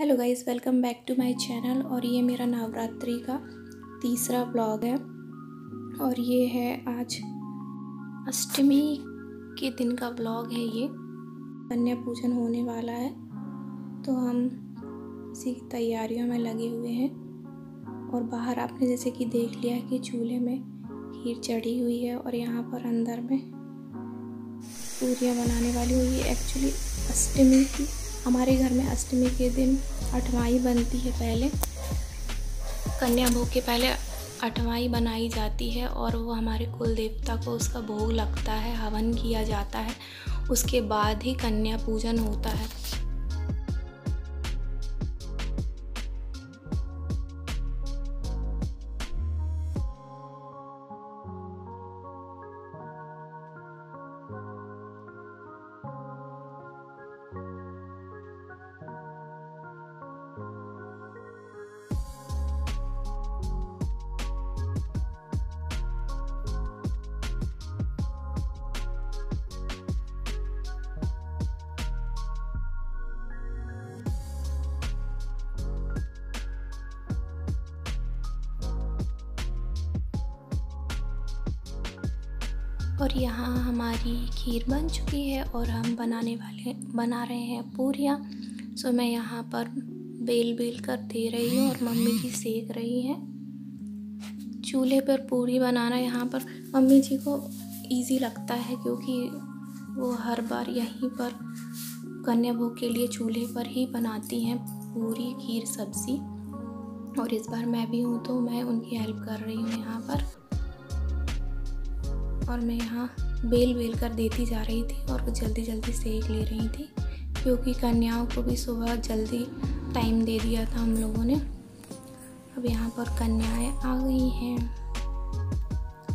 Hello guys, welcome back to my channel. और ये मेरा नवरात्रि का तीसरा ब्लॉग है और ये है आज अष्टमी के दिन का ब्लॉग है। ये कन्या पूजन होने वाला है तो हम इसी की तैयारियों में लगे हुए हैं। और बाहर आपने जैसे कि देख लिया कि चूल्हे में खीर चढ़ी हुई है और यहाँ पर अंदर में पूरियाँ बनाने वाली हुई है। एक्चुअली अष्टमी की हमारे घर में अष्टमी के दिन अठवाई बनती है। पहले कन्या भोग के पहले अठवाई बनाई जाती है और वो हमारे कुल देवता को उसका भोग लगता है, हवन किया जाता है, उसके बाद ही कन्या पूजन होता है। और यहाँ हमारी खीर बन चुकी है और हम बना रहे हैं पूरियाँ। सो मैं यहाँ पर बेल कर दे रही हूँ और मम्मी जी सेक रही हैं। चूल्हे पर पूरी बनाना यहाँ पर मम्मी जी को इजी लगता है क्योंकि वो हर बार यहीं पर कन्या भोग के लिए चूल्हे पर ही बनाती हैं पूरी, खीर, सब्ज़ी। और इस बार मैं भी हूँ तो मैं उनकी हेल्प कर रही हूँ यहाँ पर। और मैं यहाँ बेल कर देती जा रही थी और जल्दी सेक ले रही थी क्योंकि कन्याओं को भी सुबह जल्दी टाइम दे दिया था हम लोगों ने। अब यहाँ पर कन्याएं आ गई हैं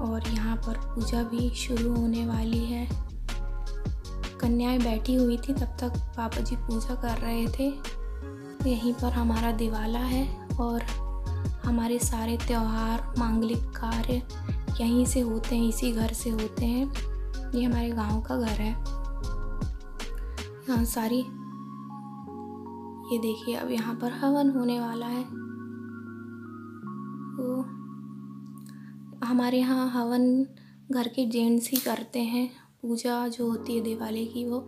और यहाँ पर पूजा भी शुरू होने वाली है। कन्याएं बैठी हुई थी, तब तक पापा जी पूजा कर रहे थे। यहीं पर हमारा दिवाला है और हमारे सारे त्योहार, मांगलिक कार्य यहीं से होते हैं, इसी घर से होते हैं। ये हमारे गांव का घर है। यहाँ सारी ये देखिए, अब यहाँ पर हवन होने वाला है। तो हमारे यहाँ हवन घर के जेंट्स ही करते हैं। पूजा जो होती है दिवाली की वो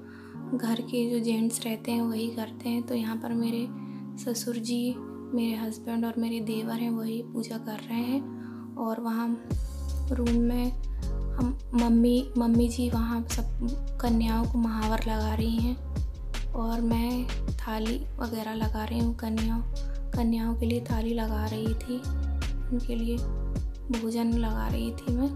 घर के जो जेंट्स रहते हैं वही करते हैं। तो यहाँ पर मेरे ससुर जी, मेरे हस्बैंड और मेरे देवर हैं, वही पूजा कर रहे हैं। और वहाँ रूम में हम मम्मी जी वहाँ सब कन्याओं को महावर लगा रही हैं और मैं थाली वगैरह लगा रही हूँ। कन्याओं के लिए थाली लगा रही थी, उनके लिए भोजन लगा रही थी मैं।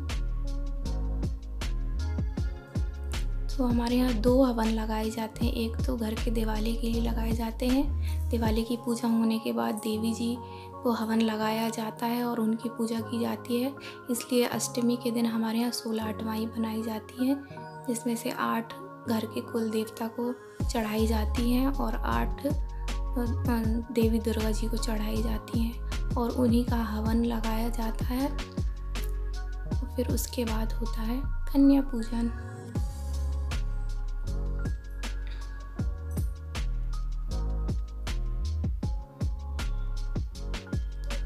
तो हमारे यहाँ 2 हवन लगाए जाते हैं। एक तो घर के दिवाली के लिए लगाए जाते हैं। दिवाली की पूजा होने के बाद देवी जी को हवन लगाया जाता है और उनकी पूजा की जाती है। इसलिए अष्टमी के दिन हमारे यहाँ 16 अठवाई बनाई जाती हैं, जिसमें से 8 घर के कुल देवता को चढ़ाई जाती हैं और 8 देवी दुर्गा जी को चढ़ाई जाती हैं और उन्हीं का हवन लगाया जाता है। और फिर उसके बाद होता है कन्या पूजन।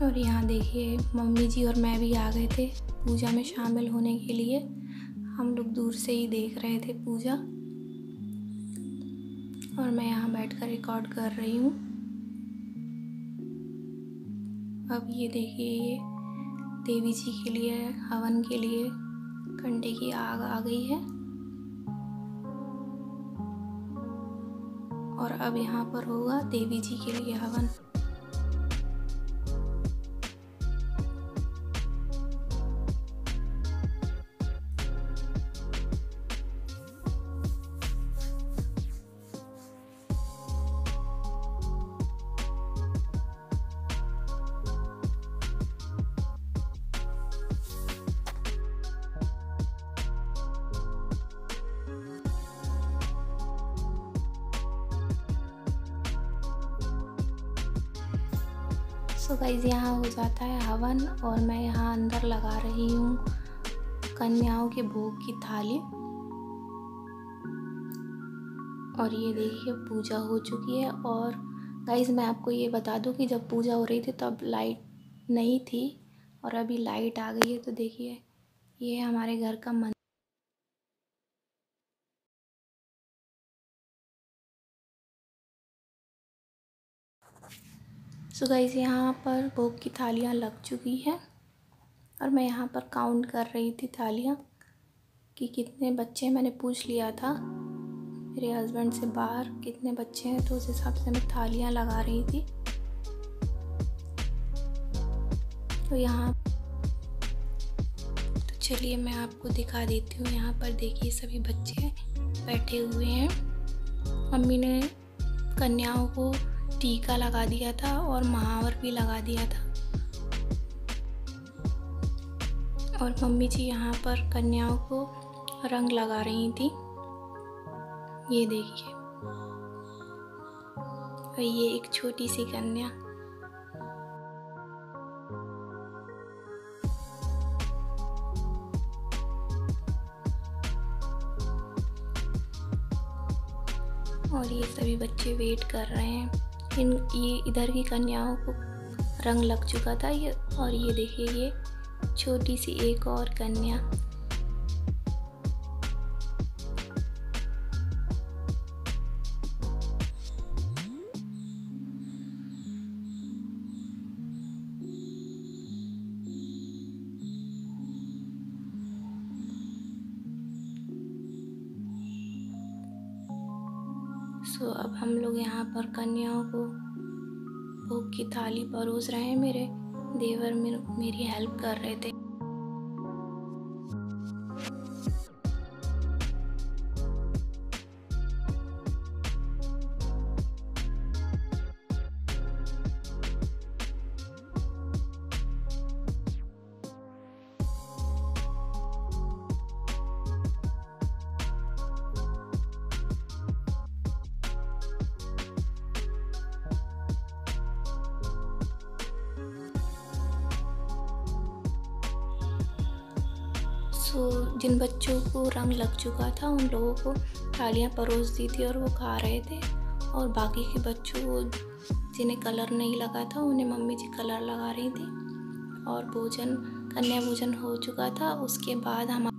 और यहाँ देखिए मम्मी जी और मैं भी आ गए थे पूजा में शामिल होने के लिए। हम लोग दूर से ही देख रहे थे पूजा और मैं यहाँ बैठकर रिकॉर्ड कर रही हूँ। अब ये देखिए, ये देवी जी के लिए हवन के लिए कंडे की आग आ गई है। और अब यहाँ पर होगा देवी जी के लिए हवन। सो गाइस, यहाँ हो जाता है हवन और मैं यहाँ अंदर लगा रही हूँ कन्याओं के भोग की थाली। और ये देखिए पूजा हो चुकी है और गाइस मैं आपको ये बता दूं कि जब पूजा हो रही थी तब लाइट नहीं थी और अभी लाइट आ गई है। तो देखिए ये है हमारे घर का मंदिर। सो गाइस यहाँ पर भोग की थालियाँ लग चुकी हैं और मैं यहाँ पर काउंट कर रही थी थालियाँ कि कितने बच्चे, मैंने पूछ लिया था मेरे हस्बैंड से बाहर कितने बच्चे हैं, तो उस हिसाब से मैं थालियाँ लगा रही थी। तो यहाँ तो चलिए मैं आपको दिखा देती हूँ। यहाँ पर देखिए सभी बच्चे बैठे हुए हैं। मम्मी ने कन्याओं को टीका लगा दिया था और महावर भी लगा दिया था और मम्मी जी यहाँ पर कन्याओं को रंग लगा रही थी। ये देखिए, और ये एक छोटी सी कन्या। और ये सभी बच्चे वेट कर रहे हैं। ये इधर की कन्याओं को रंग लग चुका था ये, और ये देखिए ये छोटी सी एक और कन्या। सो अब हम लोग यहाँ पर कन्याओं को भोग की थाली परोस रहे हैं। मेरे देवर मेरी हेल्प कर रहे थे। जिन बच्चों को रंग लग चुका था उन लोगों को थालियाँ परोस दी थी और वो खा रहे थे, और बाकी के बच्चों को जिन्हें कलर नहीं लगा था उन्हें मम्मी जी कलर लगा रही थी। और भोजन, कन्या भोजन हो चुका था। उसके बाद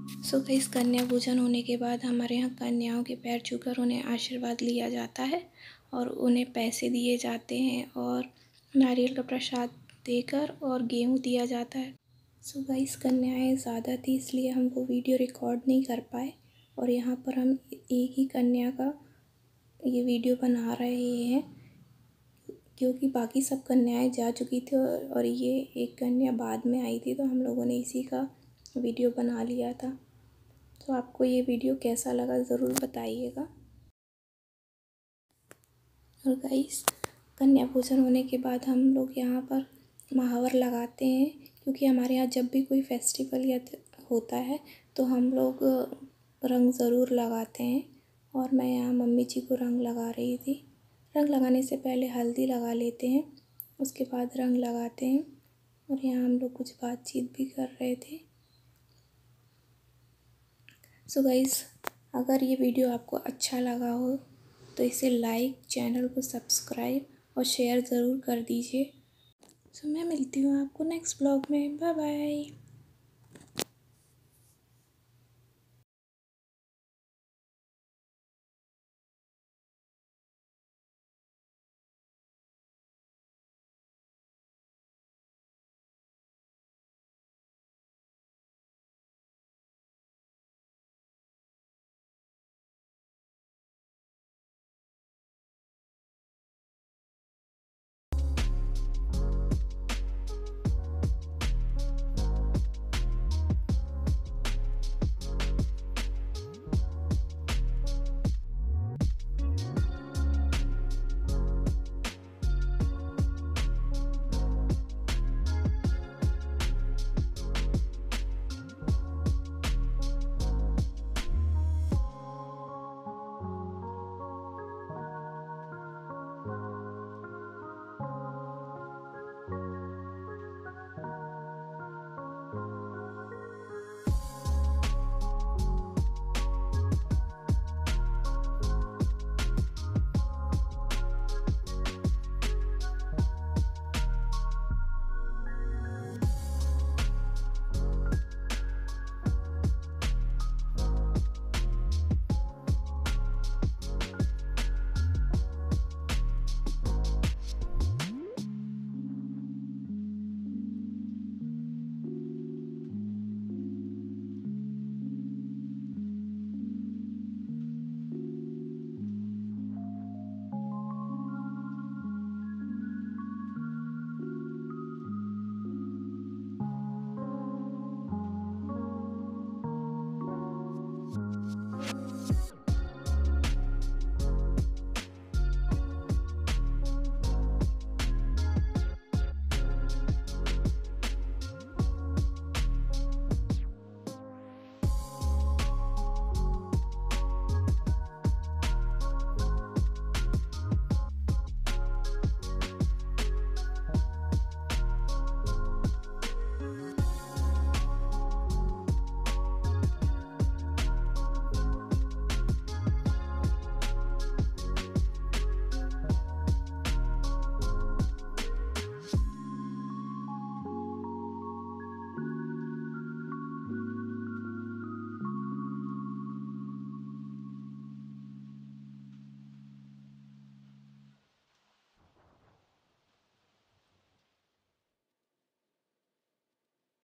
इस कन्या भोजन होने के बाद हमारे यहाँ कन्याओं के पैर छूकर उन्हें आशीर्वाद लिया जाता है और उन्हें पैसे दिए जाते हैं और नारियल का प्रसाद देकर और गेहूँ दिया जाता है। गाइस कन्याएं ज़्यादा थी इसलिए हम वो वीडियो रिकॉर्ड नहीं कर पाए, और यहाँ पर हम एक ही कन्या का ये वीडियो बना रहे हैं क्योंकि बाकी सब कन्याएं जा चुकी थी और ये एक कन्या बाद में आई थी, तो हम लोगों ने इसी का वीडियो बना लिया था। तो आपको ये वीडियो कैसा लगा ज़रूर बताइएगा। और गाइस कन्या भोजन होने के बाद हम लोग यहाँ पर महावर लगाते हैं क्योंकि हमारे यहाँ जब भी कोई फेस्टिवल या होता है तो हम लोग रंग ज़रूर लगाते हैं। और मैं यहाँ मम्मी जी को रंग लगा रही थी। रंग लगाने से पहले हल्दी लगा लेते हैं, उसके बाद रंग लगाते हैं। और यहाँ हम लोग कुछ बातचीत भी कर रहे थे। सो गाइस अगर ये वीडियो आपको अच्छा लगा हो तो इसे लाइक, चैनल को सब्सक्राइब और शेयर ज़रूर कर दीजिए। सो मैं मिलती हूँ आपको नेक्स्ट ब्लॉग में। Bye bye.